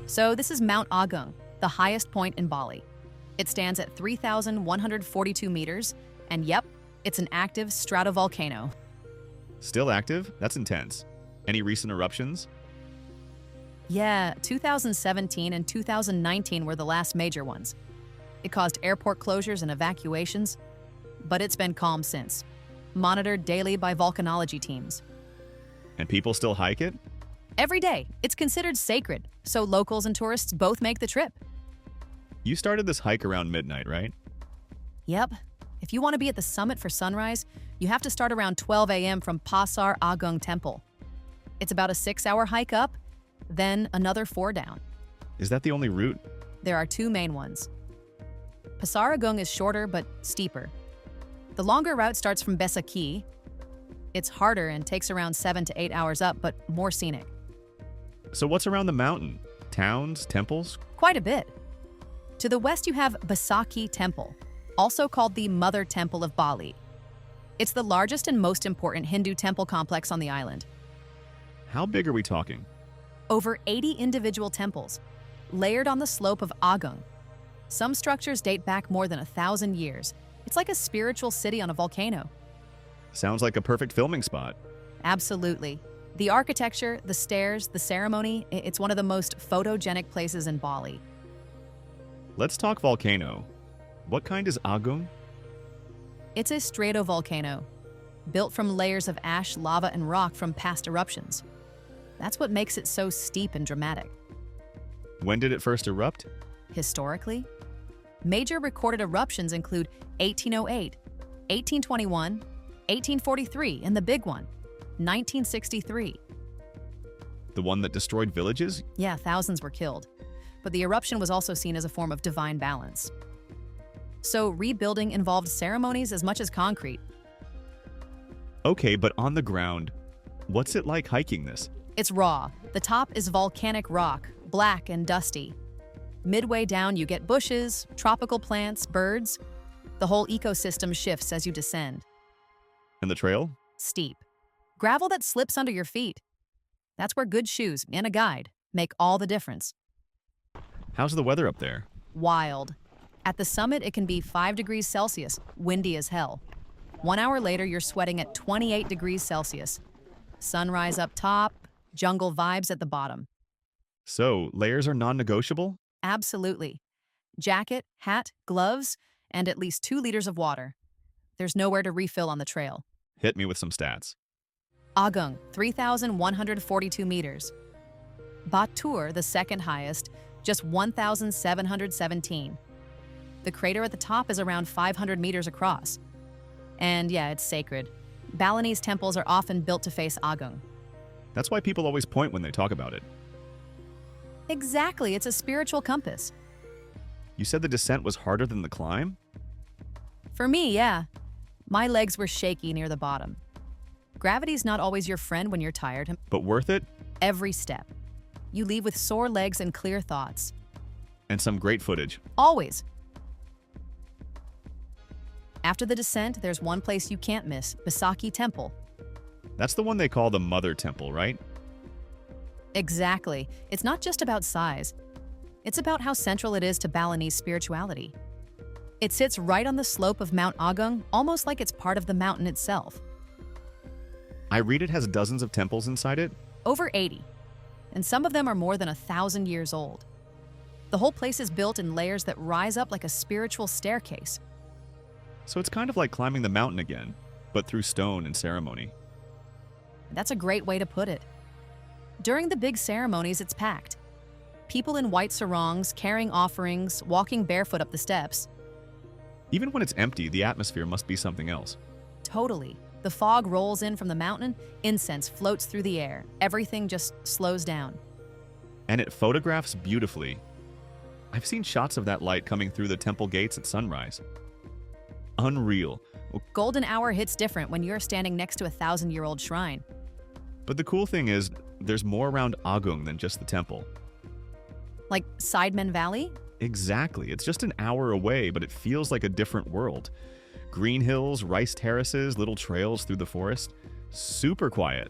So this is Mount Agung, the highest point in Bali. It stands at 3,142 meters, and yep, it's an active stratovolcano. Still active? That's intense. Any recent eruptions? Yeah, 2017 and 2019 were the last major ones. It caused airport closures and evacuations, but it's been calm since, monitored daily by volcanology teams. And people still hike it? Every day, it's considered sacred, so locals and tourists both make the trip. You started this hike around midnight, right? Yep. If you want to be at the summit for sunrise, you have to start around 12 a.m. from Pasar Agung Temple. It's about a 6-hour hike up, then another 4 down. Is that the only route? There are 2 main ones. Pasar Agung is shorter but steeper. The longer route starts from Besaki. It's harder and takes around 7 to 8 hours up, but more scenic. So what's around the mountain? Towns, temples? Quite a bit. To the west you have Besaki Temple, also called the Mother Temple of Bali. It's the largest and most important Hindu temple complex on the island. How big are we talking? Over 80 individual temples, layered on the slope of Agung. Some structures date back more than 1,000 years. It's like a spiritual city on a volcano. Sounds like a perfect filming spot. Absolutely. The architecture, the stairs, the ceremony, it's one of the most photogenic places in Bali. Let's talk volcano. What kind is Agung? It's a stratovolcano, built from layers of ash, lava, and rock from past eruptions. That's what makes it so steep and dramatic. When did it first erupt? Historically, major recorded eruptions include 1808, 1821, 1843, and the big one, 1963. The one that destroyed villages? Yeah, thousands were killed. But the eruption was also seen as a form of divine balance. So rebuilding involved ceremonies as much as concrete. Okay, but on the ground, what's it like hiking this? It's raw. The top is volcanic rock, black and dusty. Midway down, you get bushes, tropical plants, birds. The whole ecosystem shifts as you descend. And the trail? Steep. Gravel that slips under your feet. That's where good shoes and a guide make all the difference. How's the weather up there? Wild. At the summit, it can be 5 degrees Celsius, windy as hell. 1 hour later, you're sweating at 28 degrees Celsius. Sunrise up top, jungle vibes at the bottom. So, layers are non-negotiable? Absolutely. Jacket, hat, gloves, and at least 2 liters of water. There's nowhere to refill on the trail. Hit me with some stats. Agung, 3,142 meters. Batur, the second highest, just 1,717. The crater at the top is around 500 meters across. And yeah, it's sacred. Balinese temples are often built to face Agung. That's why people always point when they talk about it. Exactly, it's a spiritual compass. You said the descent was harder than the climb? For me, yeah. My legs were shaky near the bottom. Gravity's not always your friend when you're tired. But worth it? Every step. You leave with sore legs and clear thoughts. And some great footage. Always. After the descent, there's one place you can't miss, Besaki Temple. That's the one they call the Mother Temple, right? Exactly. It's not just about size. It's about how central it is to Balinese spirituality. It sits right on the slope of Mount Agung, almost like it's part of the mountain itself. I read it has dozens of temples inside it. Over 80. And some of them are more than 1,000 years old. The whole place is built in layers that rise up like a spiritual staircase. So it's kind of like climbing the mountain again, but through stone and ceremony. That's a great way to put it. During the big ceremonies, it's packed. People in white sarongs, carrying offerings, walking barefoot up the steps. Even when it's empty, the atmosphere must be something else. Totally. The fog rolls in from the mountain, incense floats through the air. Everything just slows down. And it photographs beautifully. I've seen shots of that light coming through the temple gates at sunrise. Unreal. Golden hour hits different when you're standing next to a 1,000-year-old shrine. But the cool thing is, there's more around Agung than just the temple. Like Sidemen Valley? Exactly. It's just an hour away, but it feels like a different world. Green hills, rice terraces, little trails through the forest. Super quiet.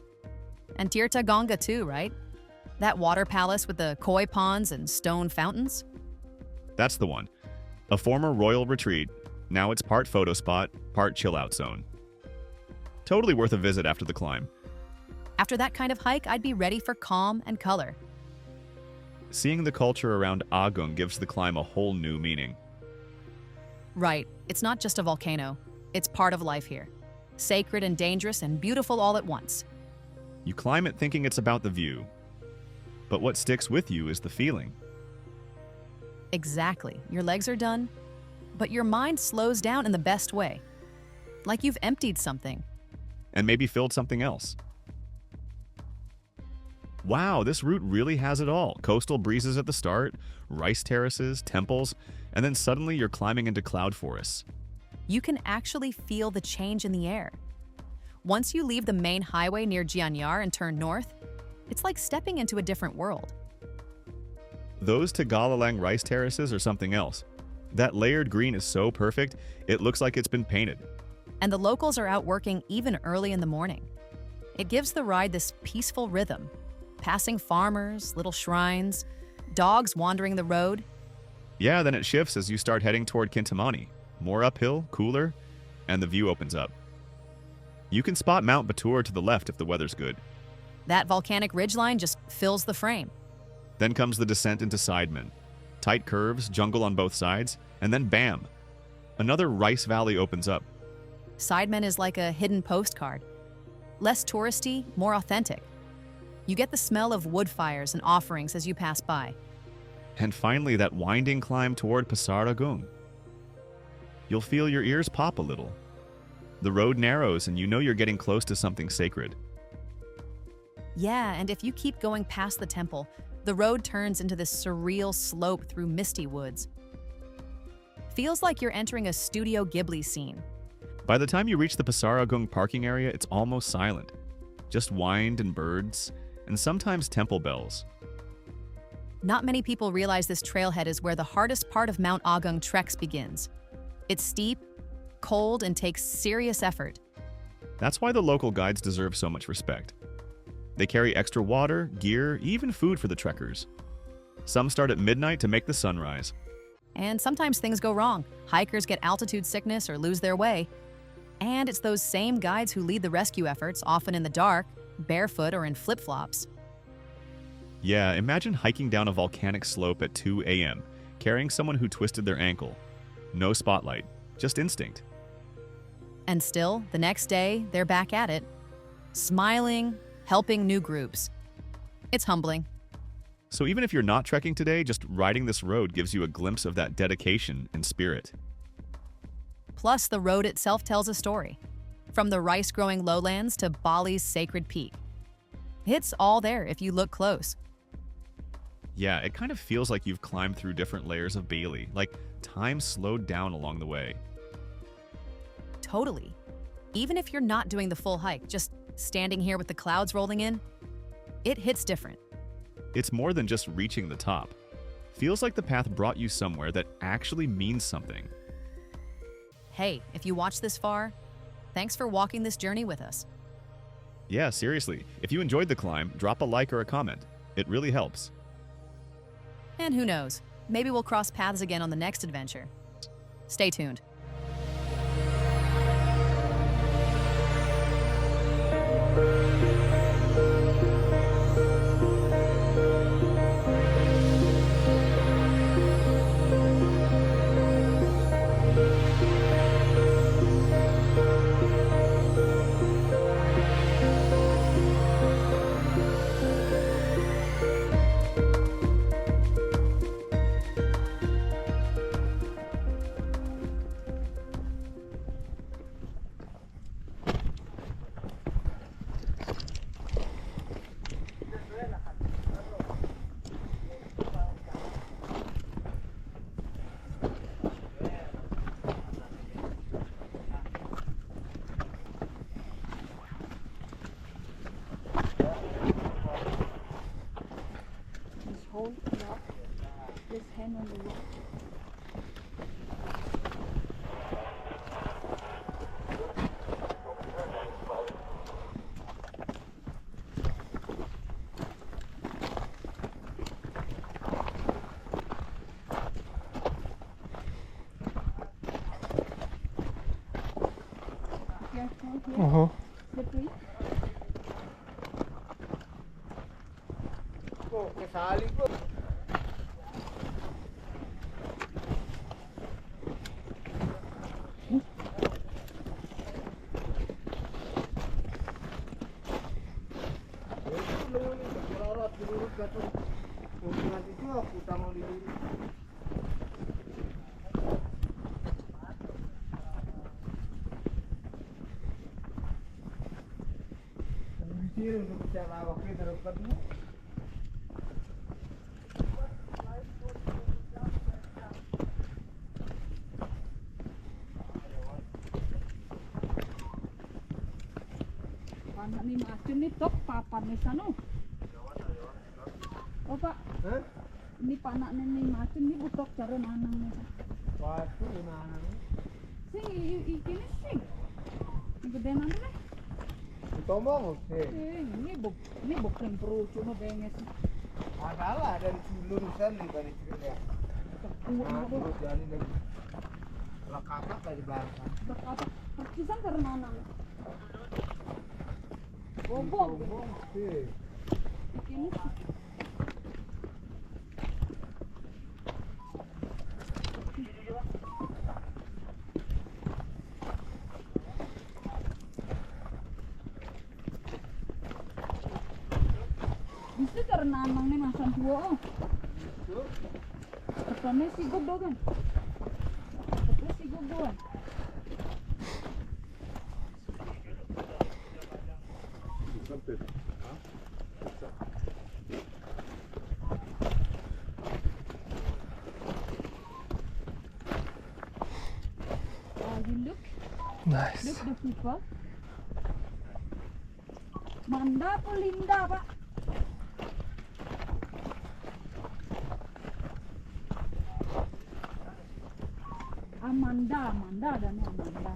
And Tirta Ganga too, right? That water palace with the koi ponds and stone fountains? That's the one. A former royal retreat. Now it's part photo spot, part chill-out zone. Totally worth a visit after the climb. After that kind of hike, I'd be ready for calm and color. Seeing the culture around Agung gives the climb a whole new meaning. Right, it's not just a volcano. It's part of life here. Sacred and dangerous and beautiful all at once. You climb it thinking it's about the view. But what sticks with you is the feeling. Exactly. Your legs are done, but your mind slows down in the best way. Like you've emptied something. And maybe filled something else. Wow, this route really has it all. Coastal breezes at the start, rice terraces, temples, and then suddenly you're climbing into cloud forests. You can actually feel the change in the air. Once you leave the main highway near Gianyar and turn north, it's like stepping into a different world. Those Tegalalang rice terraces are something else. That layered green is so perfect, it looks like it's been painted. And the locals are out working even early in the morning. It gives the ride this peaceful rhythm. Passing farmers, little shrines, dogs wandering the road. Yeah, then it shifts as you start heading toward Kintamani. More uphill, cooler, and the view opens up. You can spot Mount Batur to the left if the weather's good. That volcanic ridgeline just fills the frame. Then comes the descent into Sidemen. Tight curves, jungle on both sides, and then bam! Another rice valley opens up. Sidemen is like a hidden postcard. Less touristy, more authentic. You get the smell of wood fires and offerings as you pass by. And finally, that winding climb toward Pasar Agung. You'll feel your ears pop a little. The road narrows and you know you're getting close to something sacred. Yeah, and if you keep going past the temple, the road turns into this surreal slope through misty woods. Feels like you're entering a Studio Ghibli scene. By the time you reach the Pasar Agung parking area, it's almost silent. Just wind and birds, and sometimes temple bells. Not many people realize this trailhead is where the hardest part of Mount Agung treks begins. It's steep, cold, and takes serious effort. That's why the local guides deserve so much respect. They carry extra water, gear, even food for the trekkers. Some start at midnight to make the sunrise. And sometimes things go wrong. Hikers get altitude sickness or lose their way. And it's those same guides who lead the rescue efforts, often in the dark, barefoot or in flip-flops. Yeah, imagine hiking down a volcanic slope at 2 a.m., carrying someone who twisted their ankle. No spotlight, just instinct. And still, the next day, they're back at it. Smiling, helping new groups. It's humbling. So even if you're not trekking today, just riding this road gives you a glimpse of that dedication and spirit. Plus, the road itself tells a story. From the rice-growing lowlands to Bali's sacred peak. It's all there if you look close. Yeah, it kind of feels like you've climbed through different layers of Bali, like time slowed down along the way. Totally. Even if you're not doing the full hike, just standing here with the clouds rolling in, it hits different. It's more than just reaching the top. Feels like the path brought you somewhere that actually means something. Hey, if you watched this far, thanks for walking this journey with us. Yeah, seriously. If you enjoyed the climb, drop a like or a comment. It really helps. And who knows, maybe we'll cross paths again on the next adventure. Stay tuned. Hold rock, this hand on the rock. Panak ni macam ni tok papan ni sana. Oh pak, ini panak ni macam ni butok cara nanang ni. Waktu nanang. Sing ini sing. Gede nanang ni. Tomong sih. Ini bukan perucu no benges. Adalah dari lulusan nih dari sini. Terus jadi lagi. Lekakak dari belakang. Berkata percisan cara nanang. Bobong sih. Ini bisa cara nanang nih masan tua. Katanya si godo kan. Katanya si godo kan. You look Nice. the people. Manda apa Linda pak? Amanda dan Amanda.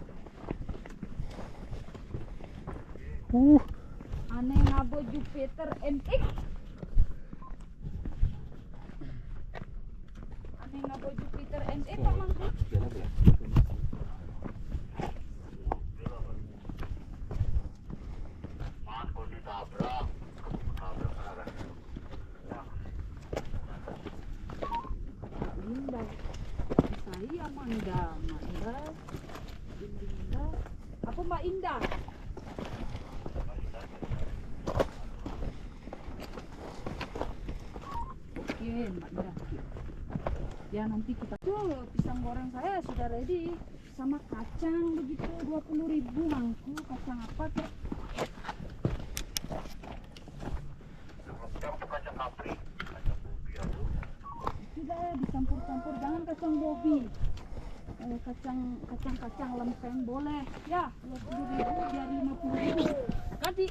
Aneh ngabo Jupiter MX. Aneh ngabo Jupiter MX pak mangku. Linda. Saya Amanda. Linda. Apa Mbak Indah? Oke, Mbak Indah. Ya nanti kita tuh pisang goreng saya sudah ready sama kacang begitu 20.000 mangku. Kacang apa kek? Sudah dicampur-campur, jangan kacang bobi. Kacang lempeng boleh ya 20.000 biar 50.000 tadi.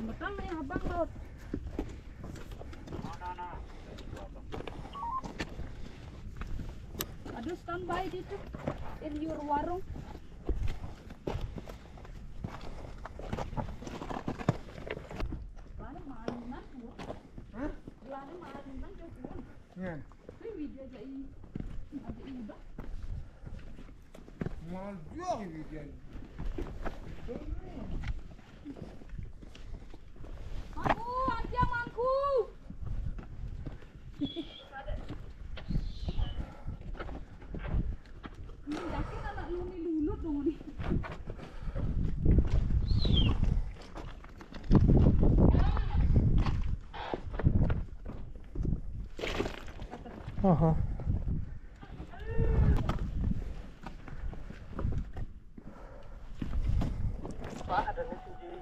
Betul nih abang laut. Aduh standby di situ in your warung. Ya. Mau jual weekend. Mangku, aja mangku. Ini yakin anak lu nih lulut dong nih. Aha.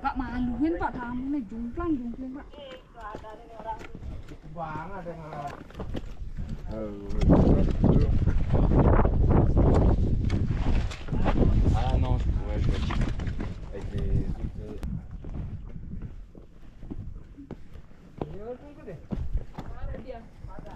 Pak maluin pak tamu nih jumplang pak. Bang ada nggak? Ah non, ouais, je vois. Avec les autres. Ada dia. Ada.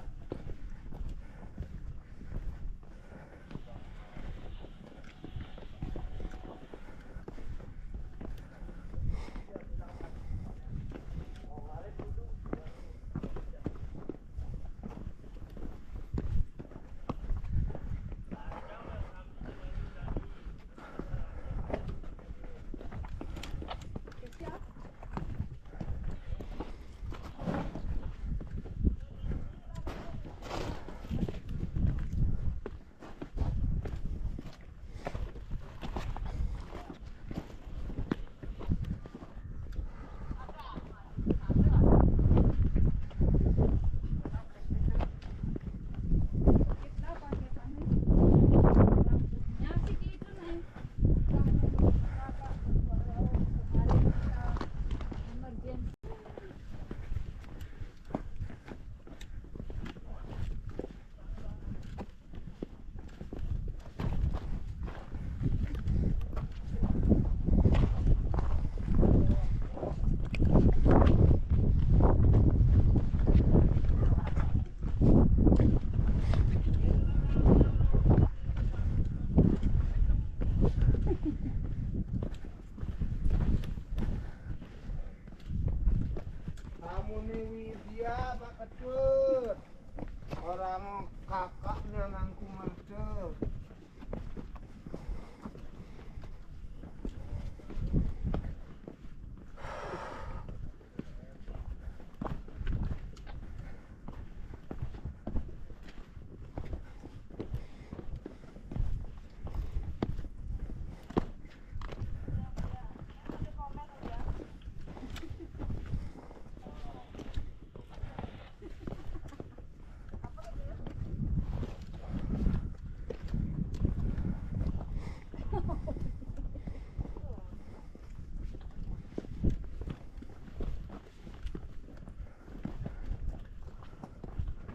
Muni Widya Pak Kedut. Orang kakaknya nangku mercel.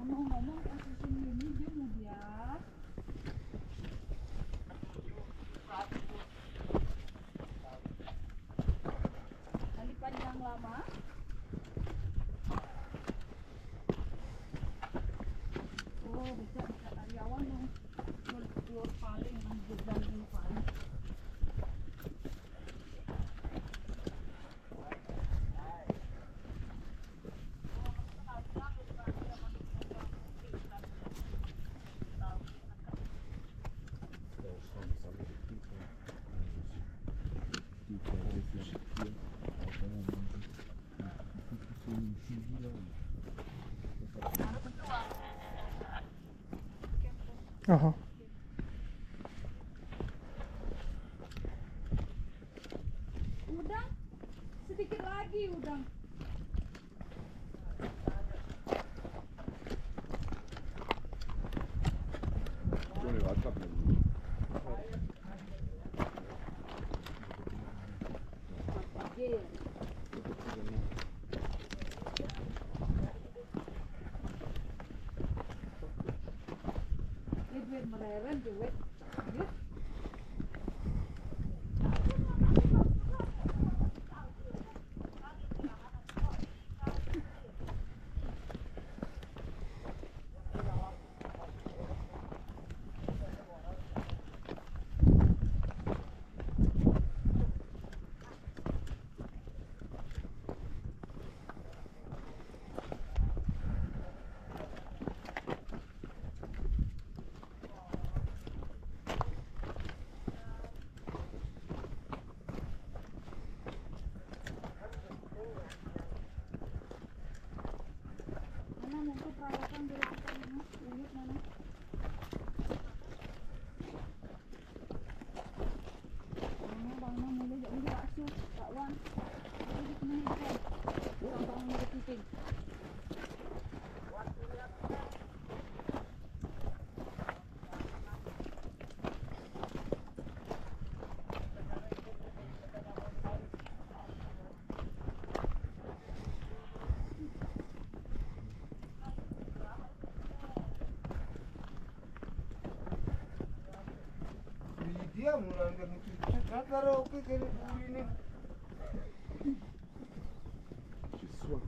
Ngomong-ngomong posisi ini dia mudia. Tali panjang lama. Oh, bisa karyawan yang keluar paling dan paling. Aha. Udang, sedikit lagi udang. Boleh WhatsApp lagi. Pagil. Duit mereren duit. Yuk. Mana mungkin peralatan dari kita ini? Unit mana? Bang mulai jadi bakso, Kak Wan. Jadi kena ikan. Bang mulai kucing. Widya mulai dari cucut. Kata oke kali ini. Siswa.